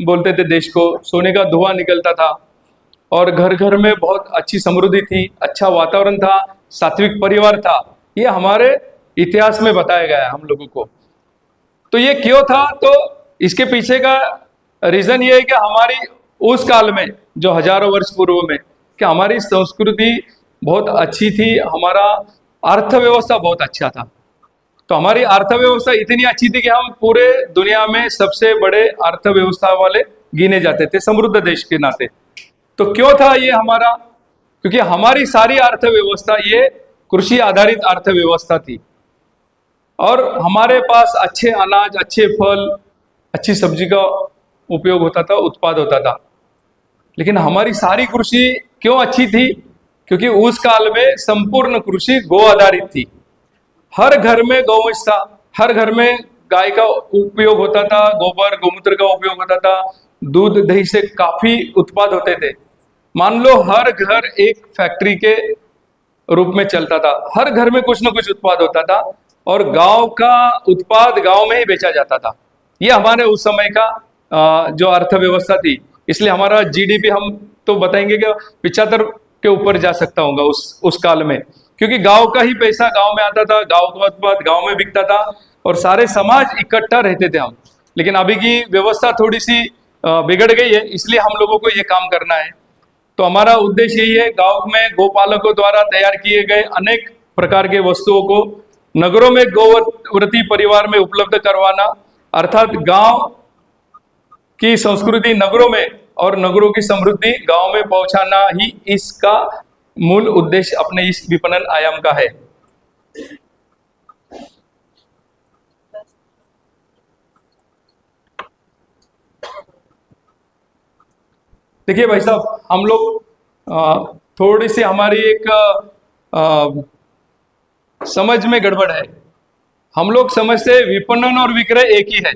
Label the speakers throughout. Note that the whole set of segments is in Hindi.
Speaker 1: बोलते थे देश को, सोने का धुआं निकलता था और घर घर में बहुत अच्छी समृद्धि थी, अच्छा वातावरण था, सात्विक परिवार था। ये हमारे इतिहास में बताया गया है हम लोगों को। तो ये क्यों था? तो इसके पीछे का रीजन ये है कि हमारी उस काल में, जो हजारों वर्ष पूर्व में, कि हमारी संस्कृति बहुत अच्छी थी, हमारा अर्थव्यवस्था बहुत अच्छा था। तो हमारी अर्थव्यवस्था इतनी अच्छी थी कि हम पूरे दुनिया में सबसे बड़े अर्थव्यवस्था वाले गिने जाते थे, समृद्ध देश के नाते। तो क्यों था ये हमारा? क्योंकि हमारी सारी अर्थव्यवस्था ये कृषि आधारित अर्थव्यवस्था थी और हमारे पास अच्छे अनाज, अच्छे फल, अच्छी सब्जी का उपयोग होता था, उत्पाद होता था। लेकिन हमारी सारी कृषि क्यों अच्छी थी? क्योंकि उस काल में संपूर्ण कृषि गो आधारित थी। हर घर में गौवंश था, हर घर में गाय का उपयोग होता था, गोबर गोमूत्र का उपयोग होता था, दूध दही से काफी उत्पाद होते थे। मान लो हर घर एक फैक्ट्री के रूप में चलता था, हर घर में कुछ ना कुछ उत्पाद होता था और गांव का उत्पाद गांव में ही बेचा जाता था। ये हमारे उस समय का जो अर्थव्यवस्था थी। इसलिए हमारा जीडीपी हम तो बताएंगे कि 75 के ऊपर जा सकता होगा उस काल में, क्योंकि गांव का ही पैसा गांव में आता था, गांव का उत्पाद गांव में बिकता था और सारे समाज इकट्ठा रहते थे हम। लेकिन अभी की व्यवस्था थोड़ी सी बिगड़ गई है, इसलिए हम लोगों को ये काम करना है। तो हमारा उद्देश्य यही है, गांव में गोपालकों द्वारा तैयार किए गए अनेक प्रकार के वस्तुओं को नगरों में गोव्रती परिवार में उपलब्ध करवाना, अर्थात गांव की संस्कृति नगरों में और नगरों की समृद्धि गांव में पहुंचाना ही इसका मूल उद्देश्य अपने इस विपणन आयाम का है। देखिए भाई साहब, हम लोग थोड़ी सी हमारी एक समझ में गड़बड़ है। हम लोग समझते हैं विपणन और विक्रय एक ही है,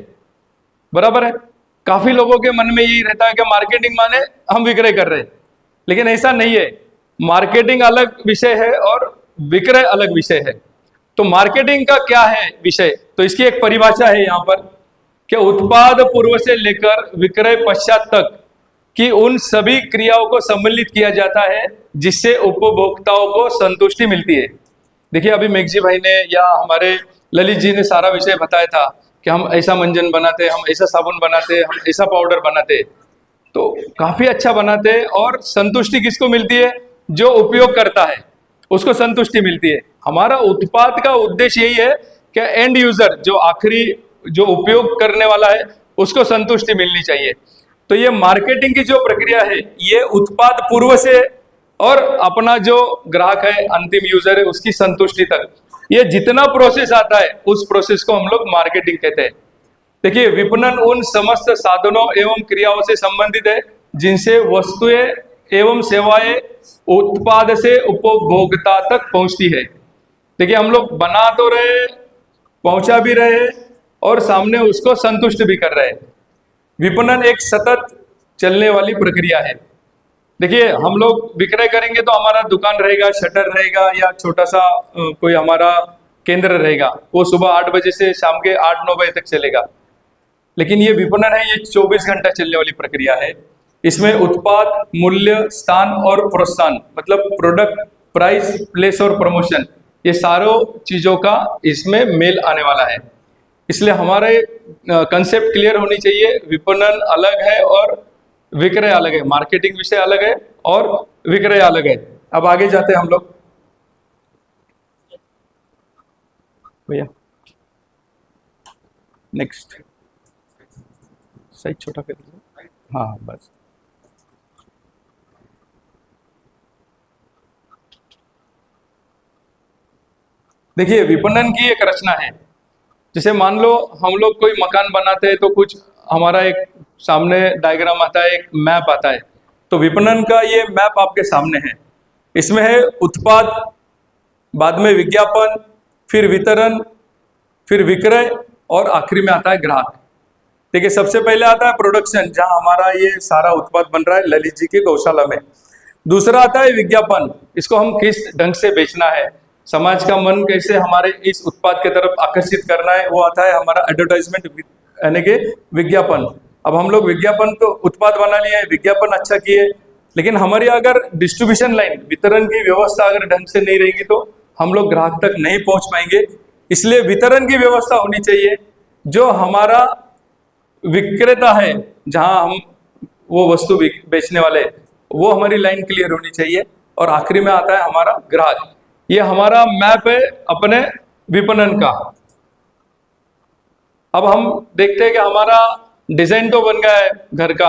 Speaker 1: बराबर है। काफी लोगों के मन में यही रहता है कि मार्केटिंग माने हम विक्रय कर रहे हैं, लेकिन ऐसा नहीं है। मार्केटिंग अलग विषय है और विक्रय अलग विषय है। तो मार्केटिंग का क्या है विषय? तो इसकी एक परिभाषा है यहाँ पर कि उत्पाद पूर्व से लेकर विक्रय पश्चात तक कि उन सभी क्रियाओं को सम्मिलित किया जाता है जिससे उपभोक्ताओं को संतुष्टि मिलती है। देखिए, अभी मेघजी भाई ने या हमारे ललित जी ने सारा विषय बताया था कि हम ऐसा मंजन बनाते, हम ऐसा साबुन बनाते, हम ऐसा पाउडर बनाते, तो काफी अच्छा बनाते हैं। और संतुष्टि किसको मिलती है? जो उपयोग करता है उसको संतुष्टि मिलती है। हमारा उत्पाद का उद्देश्य यही है कि एंड यूजर, जो आखिरी जो उपयोग करने वाला है, उसको संतुष्टि मिलनी चाहिए। तो ये मार्केटिंग की जो प्रक्रिया है, ये उत्पाद पूर्व से और अपना जो ग्राहक है, अंतिम यूजर है, उसकी संतुष्टि तक, ये जितना प्रोसेस आता है उस प्रोसेस को हम लोग मार्केटिंग कहते हैं। देखिए, विपणन उन समस्त साधनों एवं क्रियाओं से संबंधित है जिनसे वस्तुएं एवं सेवाएं उत्पाद से उपभोक्ता तक पहुंचती है। देखिए, हम लोग बना तो रहे, पहुंचा भी रहे और सामने उसको संतुष्ट भी कर रहे हैं। विपणन एक सतत चलने वाली प्रक्रिया है। देखिए, हम लोग विक्रय करेंगे तो हमारा दुकान रहेगा, शटर रहेगा या छोटा सा कोई हमारा केंद्र रहेगा, वो सुबह 8 बजे से शाम के 8-9 बजे तक चलेगा। लेकिन ये विपणन है, ये 24 घंटा चलने वाली प्रक्रिया है। इसमें उत्पाद, मूल्य, स्थान और प्रोत्साहन, मतलब प्रोडक्ट, प्राइस, प्लेस और प्रमोशन, ये सारों चीजों का इसमें मेल आने वाला है। इसलिए हमारे कंसेप्ट क्लियर होनी चाहिए। विपणन अलग है और विक्रय अलग है, मार्केटिंग विषय अलग है और विक्रय अलग है। अब आगे जाते हैं हम लोग। भैया नेक्स्ट साइज छोटा कर दीजिए। हाँ बस। देखिए, विपणन की एक रचना है। जैसे मान लो हम लोग कोई मकान बनाते हैं तो कुछ हमारा एक सामने डायग्राम आता है, एक मैप आता है। तो विपणन का ये मैप आपके सामने है। इसमें है उत्पाद, बाद में विज्ञापन, फिर वितरण, फिर विक्रय और आखिरी में आता है ग्राहक। देखिए, सबसे पहले आता है प्रोडक्शन, जहां हमारा ये सारा उत्पाद बन रहा है ललित जी की गौशाला में। दूसरा आता है विज्ञापन, इसको हम किस ढंग से बेचना है, समाज का मन कैसे हमारे इस उत्पाद की तरफ आकर्षित करना है, वो आता है हमारा एडवर्टाइजमेंट यानी कि विज्ञापन। अब हम लोग विज्ञापन तो उत्पाद बना लिए, विज्ञापन अच्छा किए, लेकिन हमारी अगर डिस्ट्रीब्यूशन लाइन, वितरण की व्यवस्था अगर ढंग से नहीं रहेगी तो हम लोग ग्राहक तक नहीं पहुंच पाएंगे। इसलिए वितरण की व्यवस्था होनी चाहिए। जो हमारा विक्रेता है, जहां हम वो वस्तु बेचने वाले, वो हमारी लाइन क्लियर होनी चाहिए। और आखिरी में आता है हमारा ग्राहक। ये हमारा मैप है अपने विपणन का। अब हम देखते हैं कि हमारा डिजाइन तो बन गया है घर का।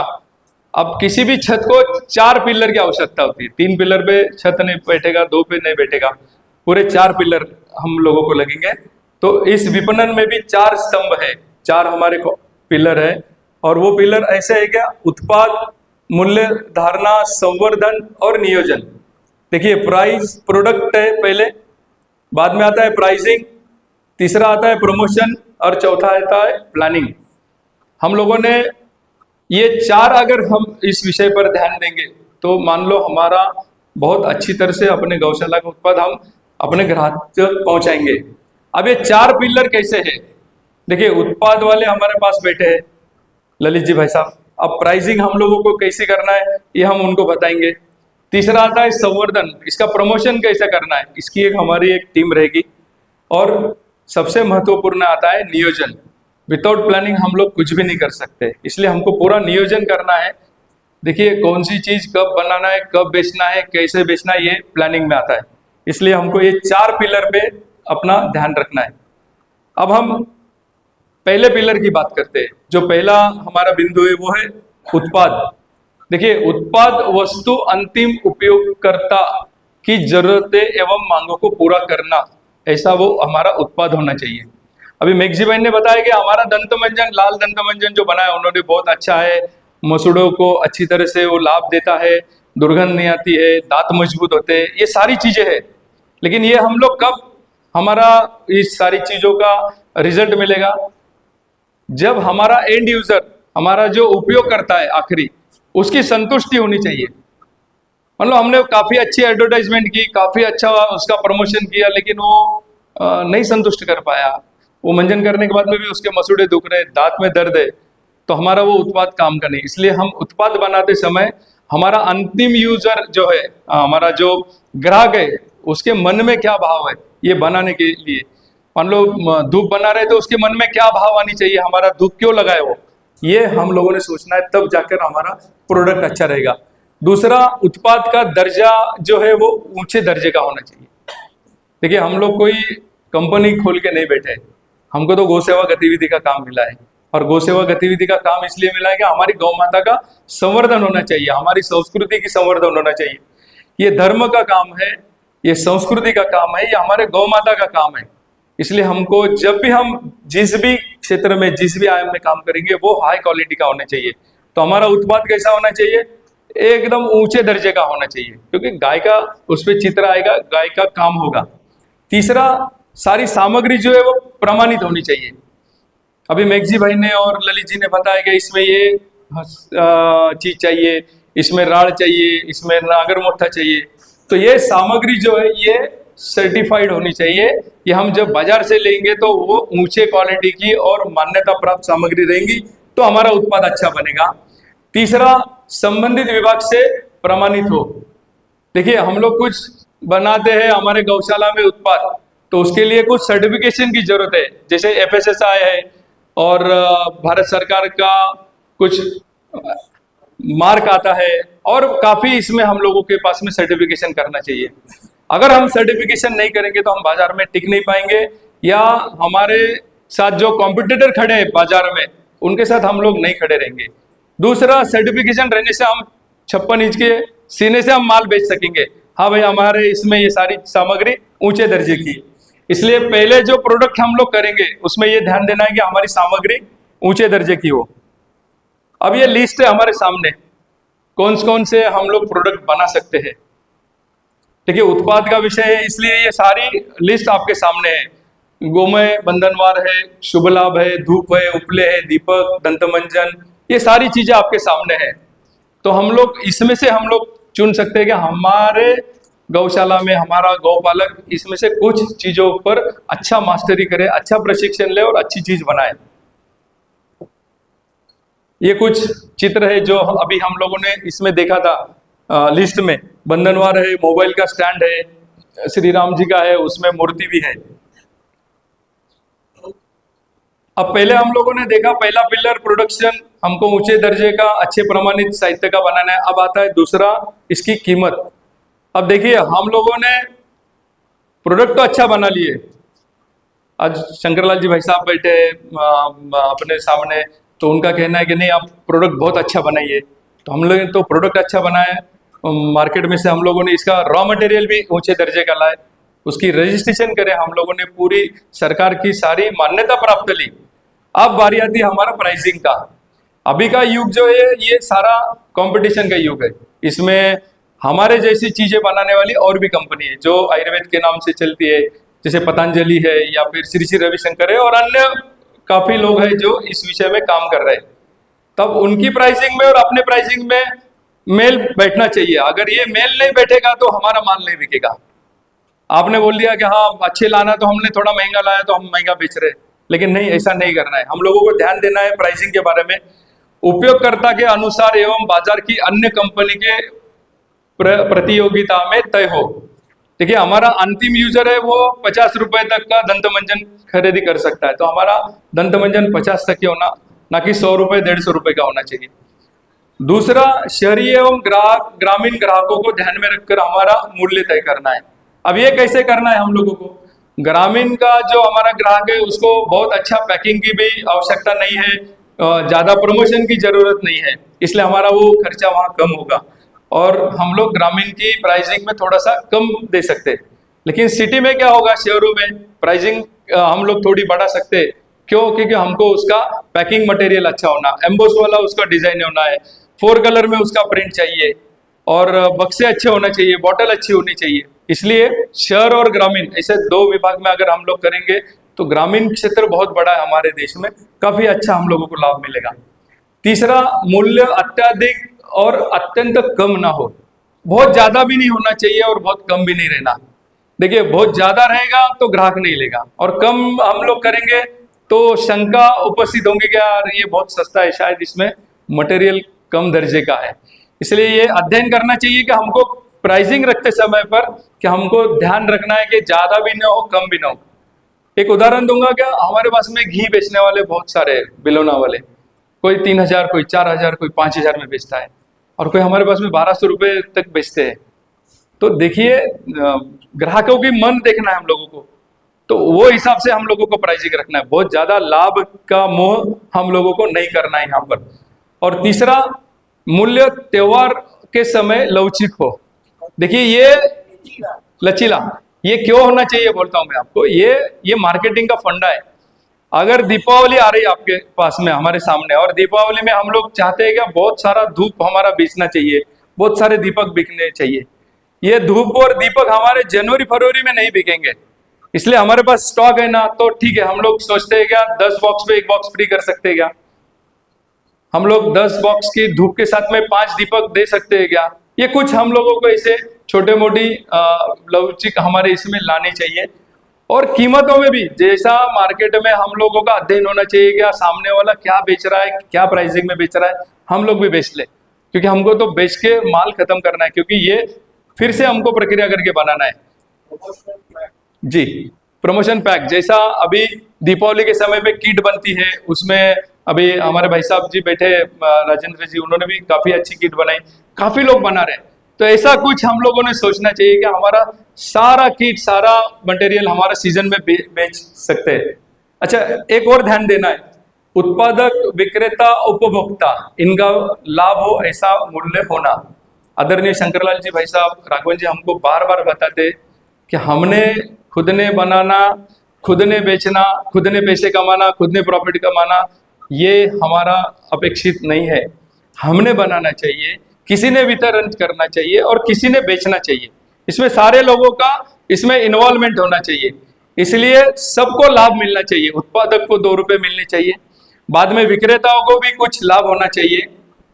Speaker 1: अब किसी भी छत को 4 पिलर की आवश्यकता होती है। 3 पिलर पे छत नहीं बैठेगा, 2 पे नहीं बैठेगा, पूरे 4 पिलर हम लोगों को लगेंगे। तो इस विपणन में भी 4 स्तंभ है, 4 हमारे पिलर है। और वो पिलर ऐसे है क्या, उत्पाद, मूल्य धारणा, संवर्धन और नियोजन। देखिए प्राइस, प्रोडक्ट है पहले, बाद में आता है प्राइसिंग, तीसरा आता है प्रमोशन और चौथा आता है प्लानिंग। हम लोगों ने ये 4 अगर हम इस विषय पर ध्यान देंगे तो मान लो हमारा बहुत अच्छी तरह से अपने गौशाला का उत्पाद हम अपने ग्राहक तक पहुंचाएंगे। अब ये 4 पिलर कैसे है, देखिए उत्पाद वाले हमारे पास बैठे हैं ललित जी भाई साहब। अब प्राइसिंग हम लोगों को कैसे करना है ये हम उनको बताएंगे। तीसरा आता है संवर्धन, इसका प्रमोशन कैसे करना है, इसकी हमारी एक टीम रहेगी। और सबसे महत्वपूर्ण आता है नियोजन। विदाउट प्लानिंग हम लोग कुछ भी नहीं कर सकते, इसलिए हमको पूरा नियोजन करना है। देखिए कौन सी चीज कब बनाना है, कब बेचना है, कैसे बेचना है, ये प्लानिंग में आता है। इसलिए हमको ये 4 पिलर पे अपना ध्यान रखना है। अब हम पहले पिलर की बात करते हैं। जो पहला हमारा बिंदु है वो है उत्पाद। देखिए उत्पाद वस्तु अंतिम उपयोगकर्ता की जरूरतें एवं मांगों को पूरा करना, ऐसा वो हमारा उत्पाद होना चाहिए। अभी मेघजी भाई ने बताया कि हमारा दंतमंजन, लाल दंतमंजन जो बनाया उन्होंने बहुत अच्छा है, मसूड़ों को अच्छी तरह से वो लाभ देता है, दुर्गंध नहीं आती है, दांत मजबूत होते हैं, ये सारी चीजें हैं। लेकिन ये हम लोग कब हमारा इस सारी चीजों का रिजल्ट मिलेगा, जब हमारा एंड यूजर, हमारा जो उपयोग करता है आखिरी, उसकी संतुष्टि होनी चाहिए। मतलब हमने काफी अच्छी एडवर्टाइजमेंट की, काफी अच्छा उसका प्रमोशन किया, लेकिन वो नहीं संतुष्ट कर पाया। वो मंजन करने के बाद में भी उसके मसूड़े दुख रहे, दांत में दर्द है, तो हमारा वो उत्पाद काम का नहीं। इसलिए हम उत्पाद बनाते समय हमारा अंतिम यूजर जो है, हमारा जो ग्राहक है, उसके मन में क्या भाव है, ये बनाने के लिए मान लो धूप बना रहे तो उसके मन में क्या भाव आनी चाहिए, हमारा धूप क्यों लगाए वो, ये हम लोगों ने सोचना है, तब जाकर हमारा प्रोडक्ट अच्छा रहेगा। दूसरा, उत्पाद का दर्जा जो है वो ऊंचे दर्जे का होना चाहिए। देखिए हम लोग कोई कंपनी खोल के नहीं बैठे, हमको तो गौसेवा गतिविधि का काम मिला है। और गौसेवा गतिविधि का काम इसलिए मिला है कि हमारी गौ माता का संवर्धन होना चाहिए, हमारी संस्कृति की संवर्धन होना चाहिए। ये धर्म का काम है, ये संस्कृति का काम है, ये हमारे गौ माता का काम है। इसलिए हमको जब भी हम जिस भी क्षेत्र में, जिस भी आयाम में काम करेंगे, वो हाई क्वालिटी का होना चाहिए। तो हमारा उत्पाद कैसा होना चाहिए, एकदम ऊंचे दर्जे का होना चाहिए, क्योंकि गाय का उस पर चित्र आएगा, गाय का काम होगा। तीसरा, सारी सामग्री जो है वो प्रमाणित होनी चाहिए। अभी मेघजी भाई ने और ललित जी ने बताया कि इसमें ये चीज चाहिए, इसमें राड़ चाहिए, इसमें नागर मोथा चाहिए। तो ये सामग्री जो है ये सर्टिफाइड होनी चाहिए। ये हम जब बाजार से लेंगे तो वो ऊंचे क्वालिटी की और मान्यता प्राप्त सामग्री रहेंगी, तो हमारा उत्पाद अच्छा बनेगा। तीसरा, संबंधित विभाग से प्रमाणित हो। देखिए हम लोग कुछ बनाते हैं हमारे गौशाला में उत्पाद, तो उसके लिए कुछ सर्टिफिकेशन की जरूरत है, जैसे FSSAI है और भारत सरकार का कुछ मार्क आता है, और काफी इसमें हम लोगों के पास में सर्टिफिकेशन करना चाहिए। अगर हम सर्टिफिकेशन नहीं करेंगे तो हम बाजार में टिक नहीं पाएंगे, या हमारे साथ जो कॉम्पिटिटर खड़े हैं बाजार में, उनके साथ हम लोग नहीं खड़े रहेंगे। दूसरा, सर्टिफिकेशन रहने से हम 56 इंच के सीने से हम माल बेच सकेंगे, हाँ भाई हमारे इसमें ये सारी सामग्री ऊंचे दर्जे की। इसलिए पहले जो प्रोडक्ट हम लोग करेंगे उसमें ये ध्यान देना है कि हमारी सामग्री ऊंचे दर्जे की हो। अब ये लिस्ट है हमारे सामने, कौन से हम लोग प्रोडक्ट बना सकते हैं। देखिए उत्पाद का विषय है, इसलिए ये सारी लिस्ट आपके सामने है। गोमय, बंधनवार है, शुभ लाभ है, धूप है, उपले है, दीपक, दंतमंजन, ये सारी चीजें आपके सामने है। तो हम लोग इसमें से हम लोग चुन सकते हैं कि हमारे गौशाला में हमारा गौपालक इसमें से कुछ चीजों पर अच्छा मास्टरी करे, अच्छा प्रशिक्षण ले और अच्छी चीज बनाए। ये कुछ चित्र है जो अभी हम लोगों ने इसमें देखा था लिस्ट में। बंधनवार है, मोबाइल का स्टैंड है, श्री राम जी का है, उसमें मूर्ति भी है। अब पहले हम लोगों ने देखा पहला पिलर प्रोडक्शन, हमको ऊंचे दर्जे का अच्छे प्रमाणित साहित्य का बनाना है। अब आता है दूसरा, इसकी कीमत। अब देखिए हम लोगों ने प्रोडक्ट तो अच्छा बना लिए, आज शंकरलाल जी भाई साहब बैठे अपने सामने, तो उनका कहना है कि नहीं आप प्रोडक्ट बहुत अच्छा बनाइए। तो हम लोग तो प्रोडक्ट अच्छा बनाए, मार्केट में से हम लोगों ने इसका रॉ मटेरियल भी ऊंचे दर्जे का लाए, उसकी रजिस्ट्रेशन करे, हम लोगों ने पूरी सरकार की सारी मान्यता प्राप्त ली। अब बारी आती है हमारा प्राइसिंग का। अभी का युग जो है ये सारा कंपटीशन का युग है। इसमें हमारे जैसी चीजें बनाने वाली और भी कंपनी है जो आयुर्वेद के नाम से चलती है, जैसे पतंजलि है या फिर श्री श्री रविशंकर है, और अन्य काफी लोग हैं जो इस विषय में काम कर रहे हैं। तब उनकी प्राइसिंग में और अपने प्राइसिंग में मेल बैठना चाहिए। अगर ये मेल नहीं बैठेगा तो हमारा माल नहीं बिकेगा। आपने बोल दिया कि हाँ अच्छे लाना, तो हमने थोड़ा महंगा लाया तो हम महंगा बेच रहे, लेकिन नहीं, ऐसा नहीं करना है। हम लोगों को ध्यान देना है प्राइसिंग के बारे में, उपयोगकर्ता के अनुसार एवं बाजार की अन्य कंपनी के प्रतियोगिता में तय हो। देखिए हमारा अंतिम यूजर है वो 50 रुपए तक का दंत मंजन खरीदी कर सकता है, तो हमारा दंत मंजन 50 तक ही होना, ना कि 100 रुपए 150 रुपए का होना चाहिए। दूसरा, शहरी एवं ग्रामीण ग्राहकों को ध्यान में रखकर हमारा मूल्य तय करना है। अब ये कैसे करना है हम लोगों को? ग्रामीण का जो हमारा ग्राहक है उसको बहुत अच्छा पैकिंग की भी आवश्यकता नहीं है, ज्यादा प्रमोशन की जरूरत नहीं है, इसलिए हमारा वो खर्चा वहाँ कम होगा और हम लोग ग्रामीण की प्राइसिंग में थोड़ा सा कम दे सकते हैं। लेकिन सिटी में क्या होगा, शहरों में प्राइसिंग हम लोग थोड़ी बढ़ा सकते हैं। क्यों? क्योंकि हमको उसका पैकिंग मटेरियल अच्छा होना, एम्बोस वाला उसका डिजाइन होना है, 4 कलर में उसका प्रिंट चाहिए, और बक्से अच्छे होना चाहिए, बॉटल अच्छी होनी चाहिए। इसलिए शहर और ग्रामीण ऐसे 2 विभाग में अगर हम लोग करेंगे तो ग्रामीण क्षेत्र बहुत बड़ा है हमारे देश में, काफी अच्छा हम लोगों को लाभ मिलेगा। तीसरा, मूल्य अत्यधिक और अत्यंत कम ना हो, बहुत ज्यादा भी नहीं होना चाहिए और बहुत कम भी नहीं रहना। देखिए बहुत ज्यादा रहेगा तो ग्राहक नहीं लेगा, और कम हम लोग करेंगे तो शंका उपस्थित होंगी कि यार ये बहुत सस्ता है, शायद इसमें मटेरियल कम दर्जे का है। इसलिए ये अध्ययन करना चाहिए कि हमको प्राइसिंग रखते समय पर कि हमको ध्यान रखना है कि ज्यादा भी ना हो कम भी ना हो। एक उदाहरण दूंगा, क्या हमारे पास में घी बेचने वाले बहुत सारे, बिलोना वाले, कोई 3000, कोई 4000, कोई 5000 में बेचता है, और कोई हमारे पास में 1200 रुपए तक बेचते हैं। तो देखिए ग्राहकों की मन देखना है हम लोगों को, तो वो हिसाब से हम लोगों को प्राइसिंग रखना है। बहुत ज्यादा लाभ का मोह हम लोगों को नहीं करना है यहाँ पर। और तीसरा, मूल्य त्योहार के समय लवचिक हो। देखिए ये लचीला, ये क्यों होना चाहिए बोलता हूं मैं आपको, ये मार्केटिंग का फंडा है। अगर दीपावली आ रही है आपके पास में, हमारे सामने, और दीपावली में हम लोग चाहते हैं कि बहुत सारा धूप हमारा बेचना चाहिए, बहुत सारे दीपक बिकने चाहिए। ये धूप और दीपक हमारे जनवरी फरवरी में नहीं बिकेंगे, इसलिए हमारे पास स्टॉक है ना, तो ठीक है। हम लोग सोचते हैं क्या 10 बॉक्स पे 1 बॉक्स फ्री कर सकते हैं क्या? हम लोग 10 बॉक्स की धूप के साथ में 5 दीपक दे सकते हैं क्या? ये कुछ हम लोगों को ऐसे छोटे मोटी लवचिक हमारे इसमें लानी चाहिए। और कीमतों में भी जैसा मार्केट में हम लोगों का अध्ययन होना चाहिए, क्या सामने वाला क्या बेच रहा है, क्या प्राइसिंग में बेच रहा है, हम लोग भी बेच ले, क्योंकि हमको तो बेच के माल खत्म करना है, क्योंकि ये फिर से हमको प्रक्रिया करके बनाना है। जी, प्रमोशन पैक, जैसा अभी दीपावली के समय पे किट बनती है, उसमें अभी हमारे भाई साहब जी बैठे, राजेंद्र जी, उन्होंने भी काफी अच्छी किट बनाई, काफी लोग बना रहे हैं। तो ऐसा कुछ हम लोगों ने सोचना चाहिए कि हमारा सारा किट, सारा मटेरियल हमारा सीजन में बेच सकते हैं। अच्छा, एक और ध्यान देना है, उत्पादक, विक्रेता, उपभोक्ता, इनका लाभ हो ऐसा मूल्य होना। आदरणीय शंकरलाल जी भाई साहब, राघवन जी हमको बार बार बताते कि हमने खुद ने बनाना, खुद ने बेचना, खुद ने पैसे कमाना, खुद ने प्रॉफिट कमाना, ये हमारा अपेक्षित नहीं है। हमने बनाना चाहिए, किसी ने वितरण करना चाहिए और किसी ने बेचना चाहिए। इसमें सारे लोगों का इसमें इन्वॉल्वमेंट होना चाहिए, इसलिए सबको लाभ मिलना चाहिए। उत्पादक को 2 रुपए मिलने चाहिए, बाद में विक्रेताओं को भी कुछ लाभ होना चाहिए,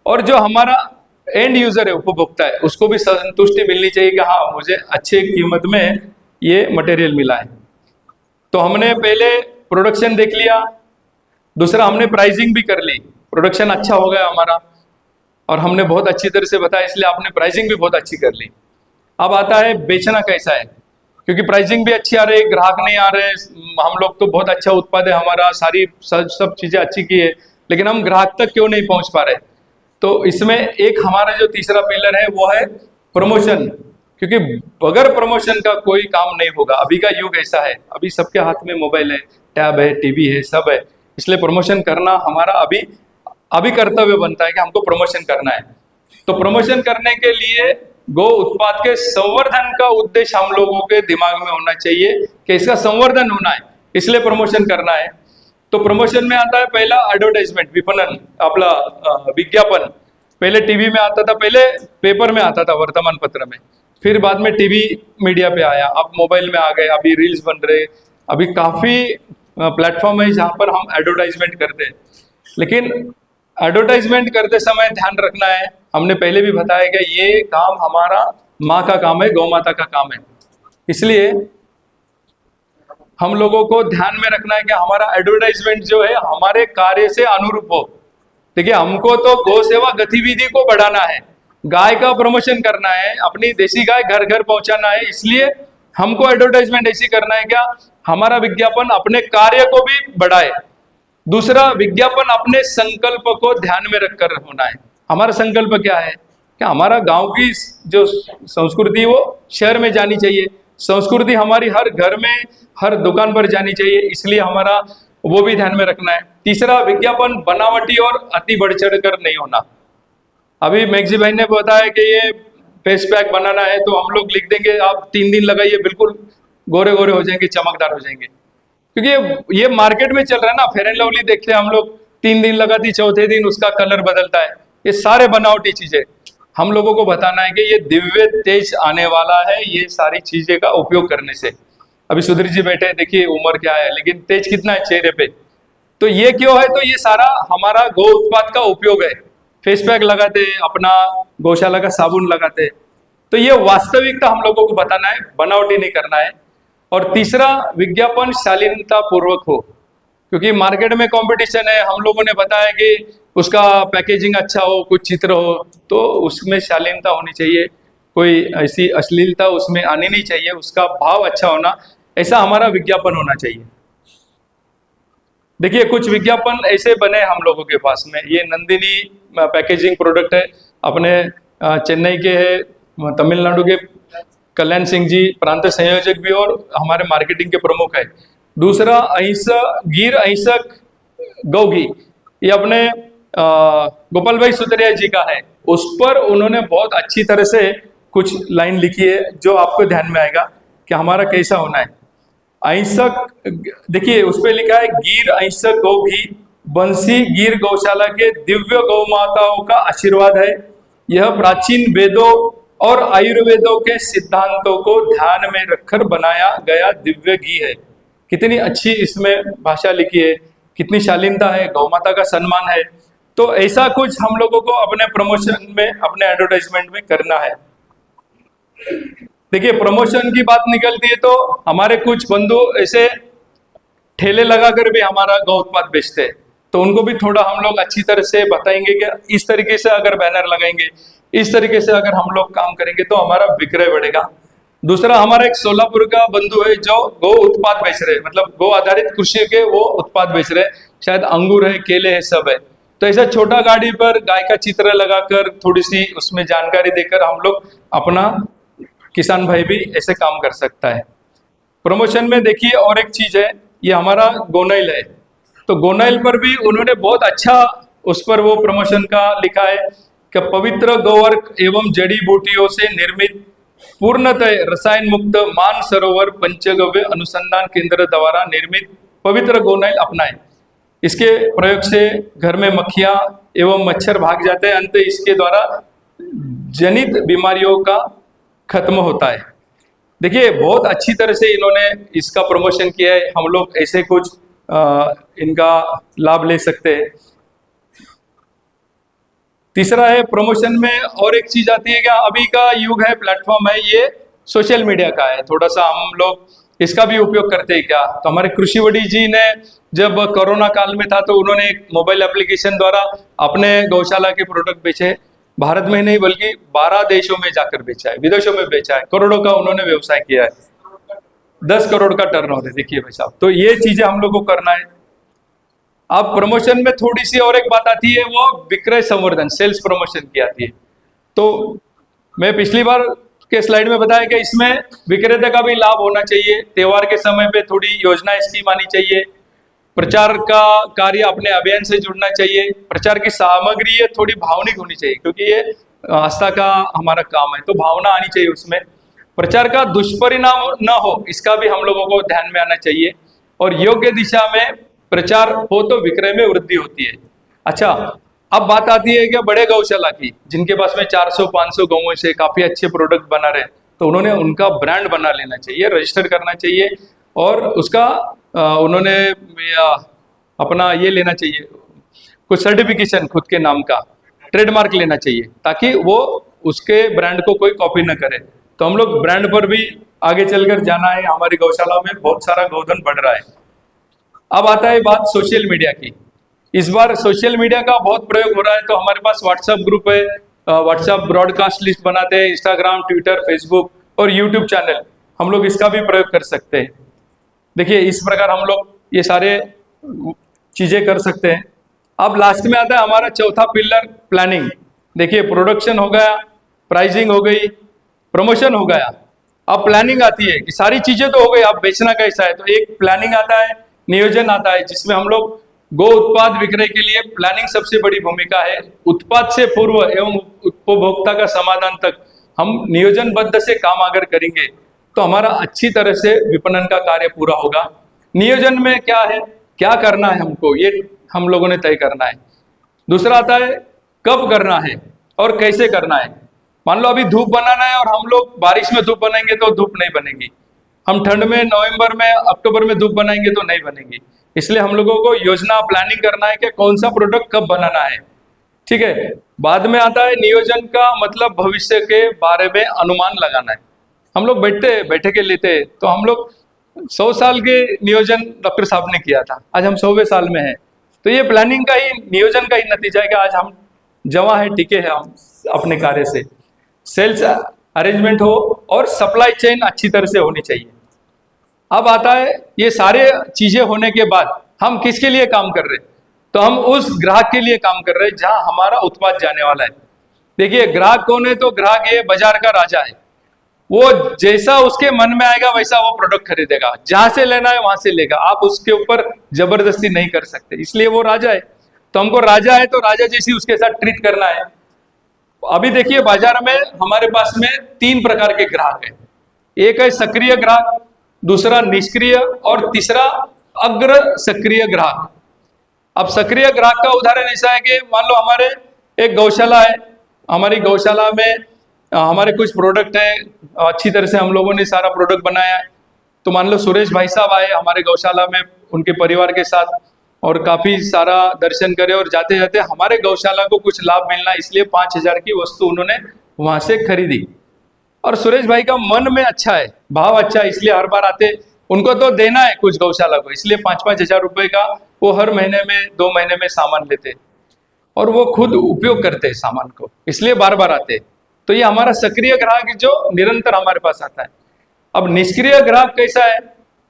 Speaker 1: और जो हमारा एंड यूजर है, उपभोक्ता है, उसको भी संतुष्टि मिलनी चाहिए कि हाँ मुझे अच्छे कीमत में ये मटेरियल मिला है। तो हमने पहले प्रोडक्शन देख लिया, दूसरा हमने प्राइसिंग भी कर ली, प्रोडक्शन अच्छा हो गया हमारा, और हमने बहुत अच्छी तरह से बताया, इसलिए आपने प्राइसिंग भी बहुत अच्छी कर ली। अब आता है बेचना कैसा है, क्योंकि प्राइसिंग भी अच्छी आ रही है, ग्राहक नहीं आ रहे, हम लोग तो बहुत अच्छा उत्पाद है हमारा, सारी सब चीजें अच्छी की है, लेकिन हम ग्राहक तक क्यों नहीं पहुंच पा रहे। तो इसमें एक हमारा जो तीसरा पिलर है वो है प्रमोशन, क्योंकि बगैर प्रमोशन का कोई काम नहीं होगा। अभी का युग ऐसा है, अभी सबके हाथ में मोबाइल है, टैब है, टीवी है, सब है, इसलिए प्रमोशन करना हमारा अभी अभी कर्तव्य बनता है कि हमको प्रमोशन करना है। तो प्रमोशन करने के लिए गो उत्पाद के संवर्धन का उद्देश्य हम लोगों के दिमाग में होना चाहिए कि इसका संवर्धन होना है, इसलिए प्रमोशन करना है। तो प्रमोशन में आता है पहला एडवर्टाइजमेंट, विपणन, अपना विज्ञापन। पहले टीवी में आता था, पहले पेपर में आता था, वर्तमान पत्र में, फिर बाद में टीवी मीडिया पे आया, अब मोबाइल में आ गए, अभी रील्स बन रहे, अभी काफी प्लेटफॉर्म है जहां पर हम एडवर्टाइजमेंट करते हैं। लेकिन एडवर्टाइजमेंट करते समय ध्यान रखना है, हमने पहले भी बताया कि ये काम हमारा माँ का काम है, गौ माता का काम है, इसलिए हम लोगों को ध्यान में रखना है कि हमारा एडवर्टाइजमेंट जो है हमारे कार्य से अनुरूप हो। देखिए, हमको तो गौ सेवा गतिविधि को बढ़ाना है, गाय का प्रमोशन करना है, अपनी देसी गाय घर घर पहुंचाना है, इसलिए हमको एडवर्टाइजमेंट ऐसी करना है क्या हमारा विज्ञापन अपने कार्य को भी बढ़ाए। दूसरा, विज्ञापन अपने संकल्प को ध्यान में रखकर होना है। हमारा संकल्प क्या है कि हमारा गांव की जो संस्कृति वो शहर में जानी चाहिए, संस्कृति हमारी हर घर में, हर दुकान पर जानी चाहिए, इसलिए हमारा वो भी ध्यान में रखना है। तीसरा, विज्ञापन बनावटी और अति बढ़ चढ़ कर नहीं होना। अभी मैक्सी भाई ने बताया कि ये फेस पैक बनाना है, तो हम लोग लिख देंगे आप 3 दिन लगाइए, बिल्कुल गोरे गोरे हो जाएंगे, चमकदार हो जाएंगे, क्योंकि ये मार्केट में चल रहा है ना। फेयर एंड लवली देखते हैं हम लोग, 3 दिन लगाती, चौथे दिन उसका कलर बदलता है, ये सारे बनावटी चीजें। हम लोगों को बताना है कि ये दिव्य तेज आने वाला है ये सारी चीजें का उपयोग करने से। अभी सुधीर जी बैठे, देखिए उम्र क्या है, लेकिन तेज कितना है चेहरे पे। तो ये क्यों है, तो ये सारा हमारा गौ उत्पाद का उपयोग है। फेस पैक लगाते, अपना गौशाला का साबुन लगाते, तो ये वास्तविकता हम लोगों को बताना है, बनावटी नहीं करना है। और तीसरा, विज्ञापन शालीनता पूर्वक हो, क्योंकि मार्केट में कंपटीशन है, हम लोगों ने बताया कि उसका पैकेजिंग अच्छा हो, कुछ चित्र हो, तो उसमें शालीनता होनी चाहिए, कोई ऐसी अश्लीलता उसमें आनी नहीं चाहिए, उसका भाव अच्छा होना, ऐसा हमारा विज्ञापन होना चाहिए। देखिए, कुछ विज्ञापन ऐसे बने हम लोगों के पास में, ये नंदिनी पैकेजिंग प्रोडक्ट है, अपने चेन्नई के है, तमिलनाडु के कल्याण सिंह जी प्रांत संयोजक भी और हमारे मार्केटिंग के प्रमुख है। दूसरा, गिर अहिंसक गौ घी, ये अपने गोपाल भाई सुतरिया जी का है, उस पर उन्होंने बहुत अच्छी तरह से कुछ लाइन लिखी है जो आपको ध्यान में आएगा कि हमारा कैसा होना है। अहिंसक, देखिए उस पर लिखा है, गिर अहिंसक गौ घी बंसी गिर गौशाला के दिव्य गौ माताओं का आशीर्वाद है। यह प्राचीन वेदों और आयुर्वेदों के सिद्धांतों को ध्यान में रखकर बनाया गया दिव्य घी है। कितनी अच्छी इसमें भाषा लिखी है, कितनी शालीनता है, गौ माता का सम्मान है। तो ऐसा कुछ हम लोगों को अपने प्रमोशन में, अपने एडवर्टाइजमेंट में करना है। देखिए, प्रमोशन की बात निकलती है तो हमारे कुछ बंधु ऐसे ठेले लगाकर भी हमारा गौ उत्पाद बेचते हैं, तो उनको भी थोड़ा हम लोग अच्छी तरह से बताएंगे कि इस तरीके से अगर बैनर लगाएंगे, इस तरीके से अगर हम लोग काम करेंगे तो हमारा विक्रय बढ़ेगा। दूसरा, हमारा एक सोलापुर का बंधु है जो गौ उत्पाद बेच रहे, मतलब गौ आधारित कृषि के वो उत्पाद बेच रहे, शायद अंगूर है, केले है, सब है। तो ऐसा छोटा गाड़ी पर गाय का चित्र लगाकर, थोड़ी सी उसमें जानकारी देकर हम लोग अपना किसान भाई भी ऐसे काम कर सकता है। प्रमोशन में देखिए और एक चीज है, ये हमारा गोनाइल है, तो गोनाइल पर भी उन्होंने बहुत अच्छा उस पर वो प्रमोशन का लिखा है कि पवित्र गोवर्क एवं जड़ी बूटियों से निर्मित पूर्णतः रसायन मुक्त मान सरोवर पंचगव्य अनुसंधान केंद्र द्वारा निर्मित पवित्र गोनाइल अपनाएं। इसके प्रयोग से घर में मक्खियां एवं मच्छर भाग जाते हैं, अंत इसके द्वारा जनित बीमारियों का खत्म होता है। देखिए, बहुत अच्छी तरह से इन्होंने इसका प्रमोशन किया है, हम लोग ऐसे कुछ इनका लाभ ले सकते हैं। तीसरा है प्रमोशन में और एक चीज आती है कि अभी का युग है, प्लेटफॉर्म है, ये सोशल मीडिया का है, थोड़ा सा हम लोग इसका भी उपयोग करते हैं क्या। तो हमारे कृषिवड़ी जी ने जब कोरोना काल में था तो उन्होंने एक मोबाइल एप्लीकेशन द्वारा अपने गौशाला के प्रोडक्ट बेचे, भारत में ही नहीं बल्कि 12 देशों में जाकर बेचा है, विदेशों में बेचा है, करोड़ों का उन्होंने व्यवसाय किया है, 10 करोड़ का टर्नओवर है। देखिए भाई साहब, तो ये चीजें हम लोग को करना है। अब प्रमोशन में थोड़ी सी और एक बात आती है, वो विक्रय संवर्धन, सेल्स प्रमोशन की आती है। तो मैं पिछली बार के स्लाइड में बताया कि इसमें विक्रेता का भी लाभ होना चाहिए, त्योहार के समय पे थोड़ी योजना स्कीम आनी चाहिए, प्रचार का कार्य अपने अभियान से जुड़ना चाहिए, प्रचार की सामग्री ये थोड़ी भावनिक होनी चाहिए क्योंकि ये आस्था का हमारा काम है, तो भावना आनी चाहिए उसमें। प्रचार का दुष्परिणाम न हो इसका भी हम लोगों को ध्यान में आना चाहिए, और योग्य दिशा में प्रचार हो तो विक्रय में वृद्धि होती है। अच्छा, अब बात आती है कि बड़े गौशाला की, जिनके पास में 400-500 गौओं से काफी अच्छे प्रोडक्ट बना रहे, तो उन्होंने उनका ब्रांड बना लेना चाहिए, रजिस्टर करना चाहिए, और उसका उन्होंने अपना ये लेना चाहिए, कुछ सर्टिफिकेशन खुद के नाम का, ट्रेडमार्क लेना चाहिए, ताकि वो उसके ब्रांड को कोई कॉपी ना करे। तो हम लोग ब्रांड पर भी आगे चलकर जाना है। हमारी गौशाला में बहुत सारा गोधन बढ़ रहा है। अब आता है बात सोशल मीडिया की। इस बार सोशल मीडिया का बहुत प्रयोग हो रहा है, तो हमारे पास व्हाट्सएप ग्रुप है, व्हाट्सएप ब्रॉडकास्ट लिस्ट बनाते हैं, इंस्टाग्राम, ट्विटर, फेसबुक और यूट्यूब चैनल, हम लोग इसका भी प्रयोग कर सकते हैं। देखिए, इस प्रकार हम लोग ये सारे चीजें कर सकते हैं। अब लास्ट में आता है हमारा चौथा पिलर, प्लानिंग। देखिए, प्रोडक्शन हो गया, प्राइसिंग हो गई, प्रमोशन हो गया, अब प्लानिंग आती है कि सारी चीजें तो हो गई, अब बेचना कैसा है, तो एक प्लानिंग आता है, नियोजन आता है, जिसमें हम लोग गो उत्पाद विक्रय के लिए प्लानिंग सबसे बड़ी भूमिका है। उत्पाद से पूर्व एवं उपभोक्ता का समाधान तक हम नियोजनबद्ध से काम अगर करेंगे तो हमारा अच्छी तरह से विपणन का कार्य पूरा होगा। नियोजन में क्या है, क्या करना है हमको, ये हम लोगों ने तय करना है। दूसरा आता है कब करना है और कैसे करना है। मान लो अभी धूप बनाना है और हम लोग बारिश में धूप बनाएंगे तो धूप नहीं बनेगी, हम ठंड में, नवंबर में, अक्टूबर में धूप बनाएंगे तो नहीं बनेगी। इसलिए हम लोगों को योजना, प्लानिंग करना है कि कौन सा प्रोडक्ट कब बनाना है। ठीक है, बाद में आता है नियोजन का मतलब भविष्य के बारे में अनुमान लगाना है। हम लोग बैठे के लेते, तो हम लोग 100 साल के नियोजन डॉक्टर साहब ने किया था, आज हम 100वें साल में हैं। तो ये प्लानिंग का ही, नियोजन का ही नतीजा है कि आज हम जवां है, टिके हैं हम अपने कार्य से। सेल्स अरेंजमेंट हो और सप्लाई चेन अच्छी तरह से होनी चाहिए। अब आता है ये सारे चीजें होने के बाद हम किसके लिए काम कर रहे हैं, तो हम उस ग्राहक के लिए काम कर रहे हैं जहां हमारा उत्पाद जाने वाला है। देखिए, ग्राहक कौन है, तो ग्राहक ये बाजार का राजा है, वो जैसा उसके मन में आएगा वैसा वो प्रोडक्ट खरीदेगा, जहां से लेना है वहां से लेगा, आप उसके ऊपर जबरदस्ती नहीं कर सकते, इसलिए वो राजा है। तो हमको राजा है तो राजा जैसी उसके साथ ट्रीट करना है। अभी देखिए, बाजार में हमारे पास में 3 प्रकार के ग्राहक हैं। एक है सक्रिय ग्राहक, दूसरा निष्क्रिय और तीसरा अग्र सक्रिय ग्राहक। अब सक्रिय ग्राहक का उदाहरण ऐसा है कि मान लो हमारे एक गौशाला है, हमारी गौशाला में हमारे कुछ प्रोडक्ट हैं, अच्छी तरह से हम लोगों ने सारा प्रोडक्ट बनाया है। तो मान लो सुरेश भाई साहब आए हमारे गौशाला में उनके परिवार के साथ, और काफी सारा दर्शन करे, और जाते जाते हमारे गौशाला को कुछ लाभ मिलना, इसलिए 5000 की वस्तु उन्होंने वहां से खरीदी। और सुरेश भाई का मन में अच्छा है, भाव अच्छा है, इसलिए हर बार आते, उनको तो देना है कुछ गौशाला को, इसलिए 5-5 हजार रुपए का वो हर महीने में, 2 महीने में सामान लेते, और वो खुद उपयोग करते हैं सामान को, इसलिए बार बार आते। तो ये हमारा सक्रिय ग्राहक जो निरंतर हमारे पास आता है। अब निष्क्रिय ग्राहक कैसा है,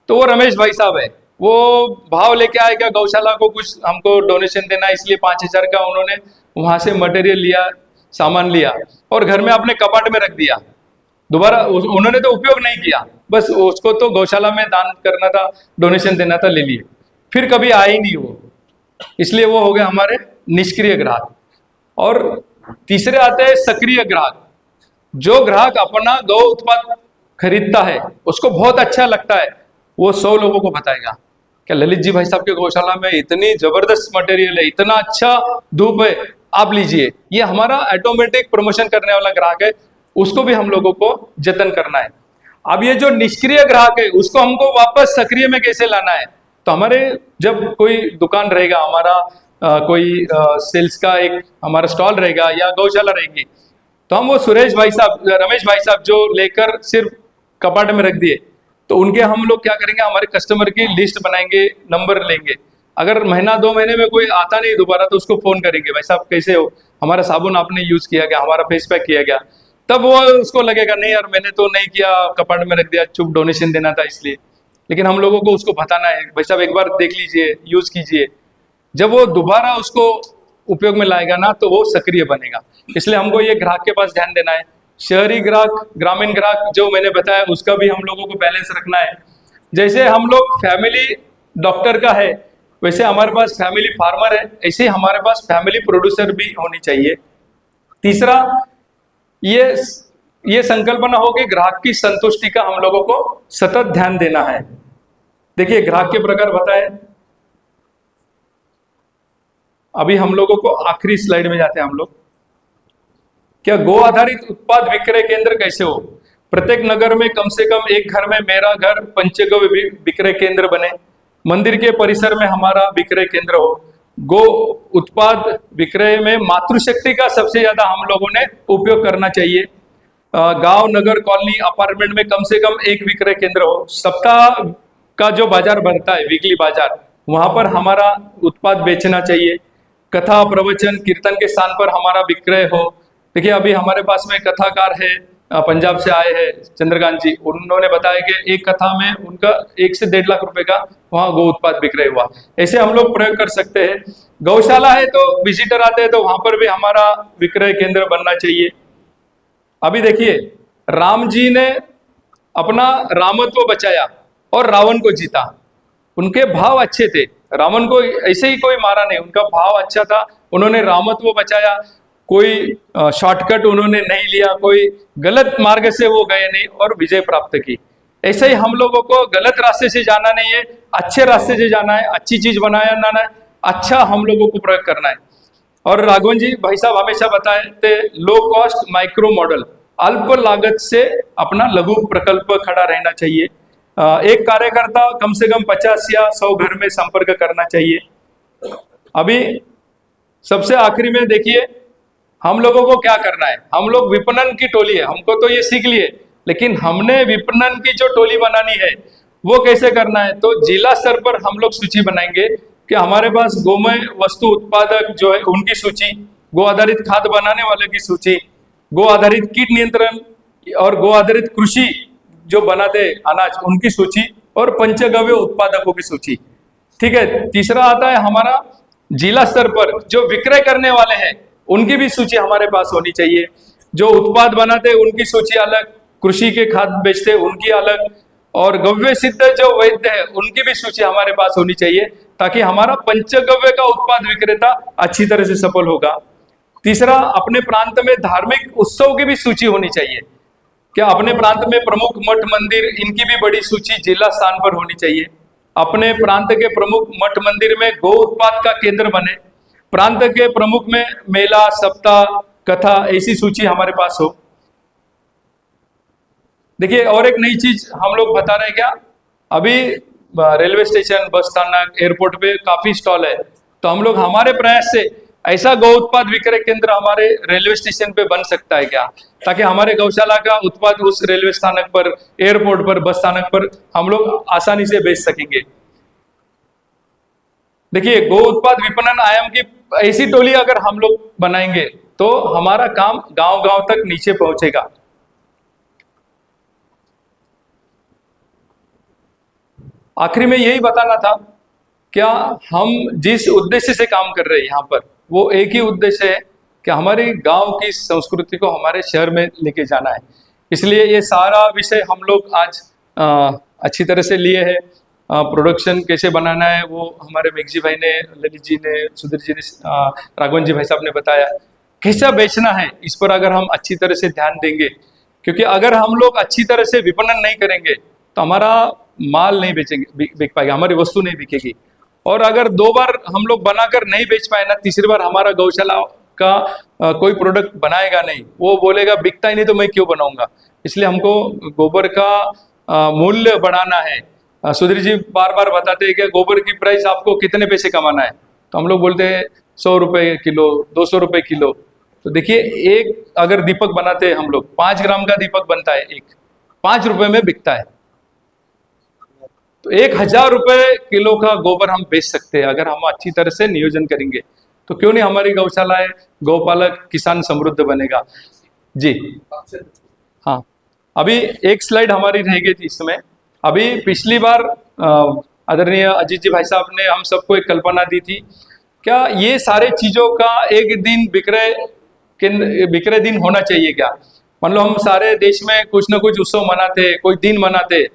Speaker 1: तो वो रमेश भाई साहब है, वो भाव लेके आएगा, गौशाला को कुछ हमको डोनेशन देना है, इसलिए 5000 का उन्होंने वहां से मटेरियल लिया, सामान लिया, और घर में अपने कपाट में रख दिया, दोबारा उन्होंने तो उपयोग नहीं किया, बस उसको तो गौशाला में दान करना था, डोनेशन देना था, ले लिए, फिर कभी आए ही नहीं वो, इसलिए वो हो गए हमारे निष्क्रिय ग्राहक। और तीसरे आते हैं सक्रिय ग्राहक। जो ग्राहक अपना गौ उत्पाद खरीदता है, उसको बहुत अच्छा लगता है, वो 100 लोगों को बताएगा क्या ललित जी भाई साहब के गौशाला में इतनी जबरदस्त मटेरियल है, इतना अच्छा धूप है, आप लीजिए। ये हमारा ऑटोमेटिक प्रमोशन करने वाला ग्राहक है, उसको भी हम लोगों को जतन करना है। अब ये जो निष्क्रिय ग्राहक है, उसको हमको वापस सक्रिय में कैसे लाना है, तो हमारे जब कोई दुकान रहेगा, हमारा कोई सेल्स का एक हमारा स्टॉल रहेगा या गौशाला रहेगी, तो हम वो सुरेश भाई साहब, रमेश भाई साहब जो लेकर सिर्फ कपाट में रख दिए, तो उनके हम लोग क्या करेंगे, हमारे कस्टमर की लिस्ट बनाएंगे, नंबर लेंगे, अगर महीना 2 महीने में कोई आता नहीं दोबारा तो उसको फोन करेंगे, भाई साहब कैसे हो, हमारा साबुन आपने यूज किया गया, हमारा फेस पैक किया गया, तब वो उसको लगेगा नहीं यार मैंने तो नहीं किया, कपाट में रख दिया, चुप डोनेशन देना था इसलिए। लेकिन हम लोगों को उसको बताना है, भाई साहब एक बार देख लीजिए, यूज कीजिए। जब वो दोबारा उसको उपयोग में लाएगा ना तो वो सक्रिय बनेगा। इसलिए हमको ये ग्राहक के पास ध्यान देना है। शहरी ग्राहक, ग्रामीण ग्राहक जो मैंने बताया उसका भी हम लोगों को बैलेंस रखना है। जैसे हम लोग फैमिली डॉक्टर का है वैसे हमारे पास फैमिली फार्मर है, ऐसे हमारे पास फैमिली प्रोड्यूसर भी होनी चाहिए। तीसरा, ये संकल्पना हो कि ग्राहक की संतुष्टि का हम लोगों को सतत ध्यान देना है। देखिए ग्राहक के प्रकार बताए, अभी हम लोगों को आखिरी स्लाइड में जाते हैं हम लोग। क्या गो आधारित उत्पाद विक्रय केंद्र कैसे हो? प्रत्येक नगर में कम से कम एक घर में मेरा घर पंचगव्य विक्रय केंद्र बने, मंदिर के परिसर में हमारा विक्रय केंद्र हो। गो उत्पाद विक्रय में मातृशक्ति का सबसे ज्यादा हम लोगों ने उपयोग करना चाहिए। गांव, नगर, कॉलोनी, अपार्टमेंट में कम से कम एक विक्रय केंद्र हो। सप्ताह का जो बाजार बनता है, वीकली बाजार, वहां पर हमारा उत्पाद बेचना चाहिए। कथा, प्रवचन, कीर्तन के स्थान पर हमारा विक्रय हो। देखिए अभी हमारे पास में कथाकार है, पंजाब से आए हैं चंद्रकांत जी, उन्होंने बताया कि एक कथा में उनका 1 से 1.5 लाख रुपए का वहां गो उत्पाद विक्रय हुआ। ऐसे हम लोग प्रयोग कर सकते हैं। गौशाला है तो विजिटर आते हैं तो वहां पर भी हमारा विक्रय केंद्र बनना चाहिए। अभी देखिए राम जी ने अपना रामत्व बचाया और रावण को जीता। उनके भाव अच्छे थे, रावण को ऐसे ही कोई मारा नहीं, उनका भाव अच्छा था, उन्होंने रामत्व बचाया। कोई शॉर्टकट उन्होंने नहीं लिया, कोई गलत मार्ग से वो गए नहीं और विजय प्राप्त की। ऐसे ही हम लोगों को गलत रास्ते से जाना नहीं है, अच्छे रास्ते से जाना है, अच्छी चीज बनाना है, अच्छा हम लोगों को प्रयोग करना है। और राघवन जी भाई साहब हमेशा बताए थे लो कॉस्ट माइक्रो मॉडल, अल्प लागत से अपना लघु प्रकल्प खड़ा रहना चाहिए। एक कार्यकर्ता कम से कम 50 या 100 घर में संपर्क करना चाहिए। अभी सबसे आखिरी में देखिए हम लोगों को क्या करना है। हम लोग विपणन की टोली है, हमको तो ये सीख लिए, लेकिन हमने विपणन की जो टोली बनानी है वो कैसे करना है, तो जिला स्तर पर हम लोग सूची बनाएंगे कि हमारे पास गोमय वस्तु उत्पादक जो है उनकी सूची, गो आधारित खाद बनाने वाले की सूची, गो आधारित कीट नियंत्रण और गो आधारित कृषि जो बनाते अनाज उनकी सूची, और पंचगव्य उत्पादकों की सूची। ठीक है, तीसरा आता है हमारा जिला स्तर पर जो विक्रय करने वाले हैं उनकी भी सूची हमारे पास होनी चाहिए। जो उत्पाद बनाते उनकी सूची अलग, कृषि के खाद बेचते उनकी अलग, और गव्य सिद्ध जो वैद्य है उनकी भी सूची हमारे पास होनी चाहिए, ताकि हमारा पंचगव्य का उत्पाद विक्रेता अच्छी तरह से सफल होगा। तीसरा, अपने प्रांत में धार्मिक उत्सव की भी सूची होनी चाहिए। क्या अपने प्रांत में प्रमुख मठ मंदिर, इनकी भी बड़ी सूची जिला स्थान पर होनी चाहिए। अपने प्रांत के प्रमुख मठ मंदिर में गो उत्पाद का केंद्र बने। प्रांत के प्रमुख में मेला, सप्ताह, कथा, ऐसी सूची हमारे पास हो। देखिए और एक नई चीज हम लोग बता रहे हैं, क्या अभी रेलवे स्टेशन, बस स्थानक, एयरपोर्ट पे काफी स्टॉल है, तो हम लोग हमारे प्रयास से ऐसा गौ उत्पाद विक्रय केंद्र हमारे रेलवे स्टेशन पे बन सकता है क्या, ताकि हमारे गौशाला का उत्पाद उस रेलवे स्थानक पर, एयरपोर्ट पर, बस स्थानक पर हम लोग आसानी से बेच सकेंगे। देखिए गो उत्पाद विपणन आयाम की ऐसी टोली अगर हम लोग बनाएंगे तो हमारा काम गांव गांव तक नीचे पहुंचेगा। आखिरी में यही बताना था, क्या हम जिस उद्देश्य से काम कर रहे हैं यहाँ पर वो एक ही उद्देश्य है कि हमारी गांव की संस्कृति को हमारे शहर में लेके जाना है। इसलिए ये सारा विषय हम लोग आज अच्छी तरह से लिए हैं। प्रोडक्शन कैसे बनाना है वो हमारे मेघजी भाई ने, ललित जी ने, सुधीर जी ने, राघवन जी भाई साहब ने बताया। कैसा बेचना है इस पर अगर हम अच्छी तरह से ध्यान देंगे, क्योंकि अगर हम लोग अच्छी तरह से विपणन नहीं करेंगे तो हमारा माल नहीं बेचेंगे, बिक पाएगा, हमारी वस्तु नहीं बिकेगी। और अगर 2 बार हम लोग बनाकर नहीं बेच पाए ना, तीसरी बार हमारा गौशाला का कोई प्रोडक्ट बनाएगा नहीं, वो बोलेगा बिकता ही नहीं तो मैं क्यों बनाऊंगा। इसलिए हमको गोबर का मूल्य बढ़ाना है। सुधीर जी बार बार बताते हैं कि गोबर की प्राइस आपको कितने पैसे कमाना है, तो हम लोग बोलते हैं 100 रुपए किलो, 200 रुपए किलो। तो देखिए एक अगर दीपक बनाते हैं हम लोग, 5 ग्राम का दीपक बनता है, एक 5 रुपए में बिकता है। तो 1,000 रुपए किलो का गोबर हम बेच सकते हैं अगर हम अच्छी तरह से नियोजन करेंगे। तो क्यों नहीं हमारी गौशालाएं, गौपालक, किसान समृद्ध बनेगा। जी हाँ, अभी एक स्लाइड हमारी रह गई थी इसमें। अभी पिछली बार आदरणीय अजीत जी भाई साहब ने हम सबको एक कल्पना दी थी, क्या ये सारे चीजों का एक दिन विक्रय दिन होना चाहिए क्या। मान लो हम सारे देश में कुछ ना कुछ उत्सव मनाते, कोई दिन मनाते,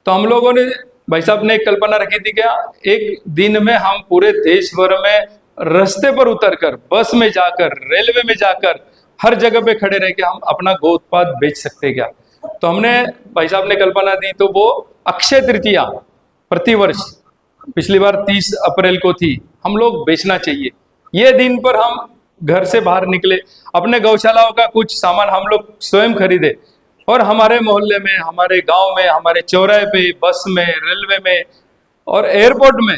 Speaker 1: तो हम लोगों ने, भाई साहब ने एक कल्पना रखी थी क्या, एक दिन में हम पूरे देश भर में रास्ते पर उतरकर, बस में जाकर, रेलवे में जाकर, हर जगह पे खड़े रह के हम अपना गो उत्पाद बेच सकते क्या। तो हमने, भाई साहब ने कल्पना दी, तो वो अक्षय तृतीया प्रतिवर्ष, पिछली बार 30 अप्रैल को थी, हम लोग बेचना चाहिए। ये दिन पर हम घर से बाहर निकले, अपने गौशालाओं का कुछ सामान हम लोग स्वयं खरीदे, और हमारे मोहल्ले में, हमारे गांव में, हमारे चौराहे पे, बस में, रेलवे में और एयरपोर्ट में,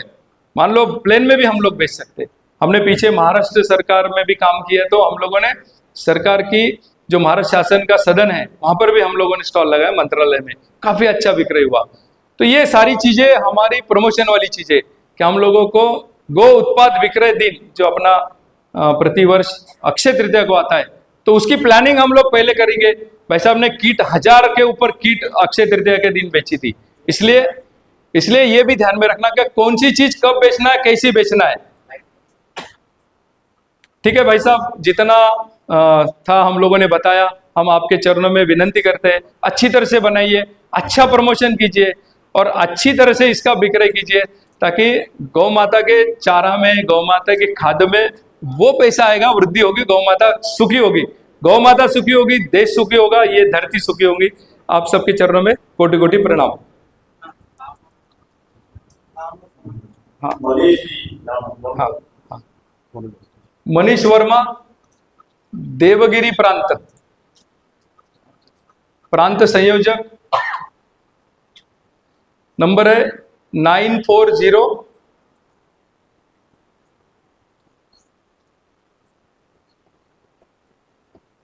Speaker 1: मान लो प्लेन में भी हम लोग बेच सकते। हमने पीछे महाराष्ट्र सरकार में भी काम किया, तो हम लोगों ने सरकार की जो महाराष्ट्र शासन का सदन है वहां पर भी हम लोगों ने स्टॉल लगाया, मंत्रालय में काफी अच्छा विक्रय हुआ। तो ये सारी चीजें हमारी प्रमोशन वाली चीजें, कि हम लोगों को गो उत्पाद विक्रय दिन जो अपना प्रतिवर्ष अक्षय तृतीया को आता है, तो उसकी प्लानिंग हम लोग पहले करेंगे। भाई साहब ने कीट 1000 के ऊपर कीट अक्षय तृतीया के दिन बेची थी। इसलिए ये भी ध्यान में रखना कि कौन सी चीज कब बेचना है, कैसी बेचना है। ठीक है भाई साहब, जितना था हम लोगों ने बताया। हम आपके चरणों में विनंती करते हैं, अच्छी तरह से बनाइए, अच्छा प्रमोशन कीजिए और अच्छी तरह से इसका विक्रय कीजिए, ताकि गौ माता के चारा में, गौ माता के खाद में वो पैसा आएगा, वृद्धि होगी, गौ माता सुखी होगी। गौ माता सुखी होगी, देश सुखी होगा, ये धरती सुखी होगी। आप सबके चरणों में कोटि कोटि प्रणाम। हाँ हाँ हाँ, मनीष वर्मा, देवगिरी प्रांत संयोजक। नंबर है 940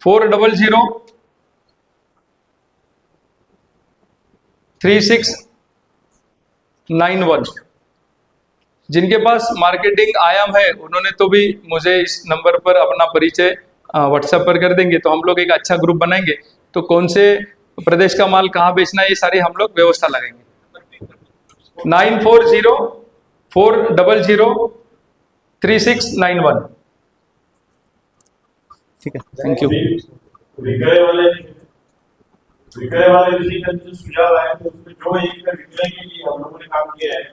Speaker 1: 400 3691। जिनके पास मार्केटिंग आयाम है उन्होंने तो भी मुझे इस नंबर पर अपना परिचय व्हाट्सएप पर कर देंगे, तो हम लोग एक अच्छा ग्रुप बनाएंगे। तो कौन से प्रदेश का माल कहाँ बेचना है, ये सारी हम लोग व्यवस्था लगाएंगे। 940 400 3691। ठीक है, थैंक यू।
Speaker 2: विक्रय वाले विषय का जो सुझाव आया, तो उसमें जो एक विक्रय के लिए हम लोगों ने काम किया है,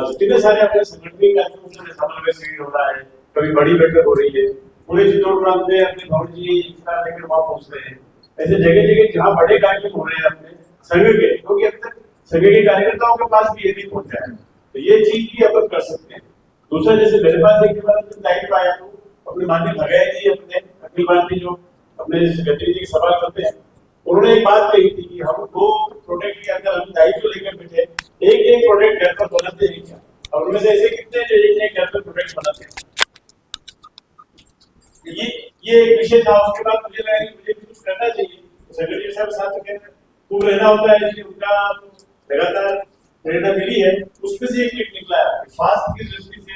Speaker 2: जितने सारे अपने संगठन कार्यक्रम समन्वय शिविर हो रहा है, कभी बड़ी बैठक हो रही है, पूरे चित्तौड़ प्रांत में अपने भवन जी लेकर वहां पहुंच रहे हैं। ऐसे जगह जगह जहाँ बड़े कार्यक्रम हो रहे हैं अपने संघ के, क्योंकि अब तक संघ के कार्यकर्ताओं के पास भी ये नहीं पहुंचा है, तो ये चीज भी अपन कर सकते हैं। दूसरा, जैसे मेरे पास एक दायित्व आया, तो अपने माननीय भगैया जी, अपने अखिल भारतीय जो अपने सेक्रेटरी जी सवाल करते हैं, उन्होंने एक बात कही थी कि हम 2 प्रोडक्ट के अंदर हम दायित्व लेकर बैठे, एक प्रोडक्ट घर पर बनाते हैं क्या, और उनमें से ऐसे कितने जो एक घर पर प्रोडक्ट बनाते हैं। ये एक विषय था। उसके बाद मुझे लगा कि मुझे कुछ करना चाहिए। सेक्रेटरी साहब साथ में खूब रहना होता है, कि उनका लगातार प्रेरणा मिली है, उसमें से एक क्लिप निकला है। स्वास्थ्य की दृष्टि से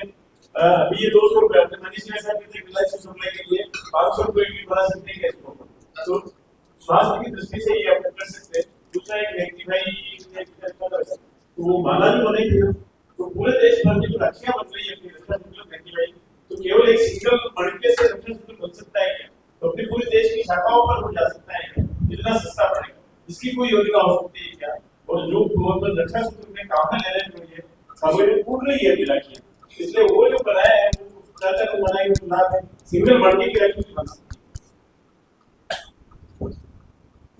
Speaker 2: अभी ये 200 रुपए अपने मनीष साहब के सप्लाई के लिए 500 रुपए की बना सकते हैं, तो स्वास्थ्य की दृष्टि से ये आप कर सकते हैं। दूसरा, एक व्यक्ति भाई तो वो माला भी बनी थी, तो पूरे देश भर में जो राखियां बन रही है व्यक्ति भाई, तो केवल एक सिंगल मणके से रक्षा सूत्र बन सकता है क्या, तो अपनी पूरे देश की शाखाओं पर हो जा सकता है क्या, इतना सस्ता पड़ेगा, इसकी कोई योजना हो सकती है क्या। और जो रक्षा सूत्र में काम ले रहे हैं, जो ये सामग्री टूट रही है राखियां, इसलिए वो जो बनाया है चाचा को बनाएंगे, तो लाभ है, सिंगल मणके की राखी बन सकती है।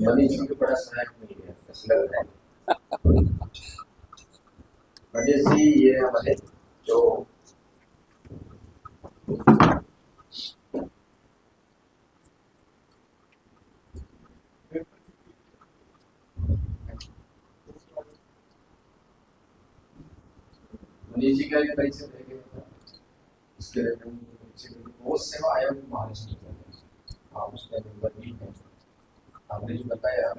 Speaker 3: मनीष जी को बड़ा सहायक नहीं है, ऐसा लग रहा है। मनीष जी ये हमारे जो मनीष जी का एक परिचय देंगे, इसके वो सेवा आयोग महाराष्ट्र आप उसका नंबर भी है, आपने जो बताया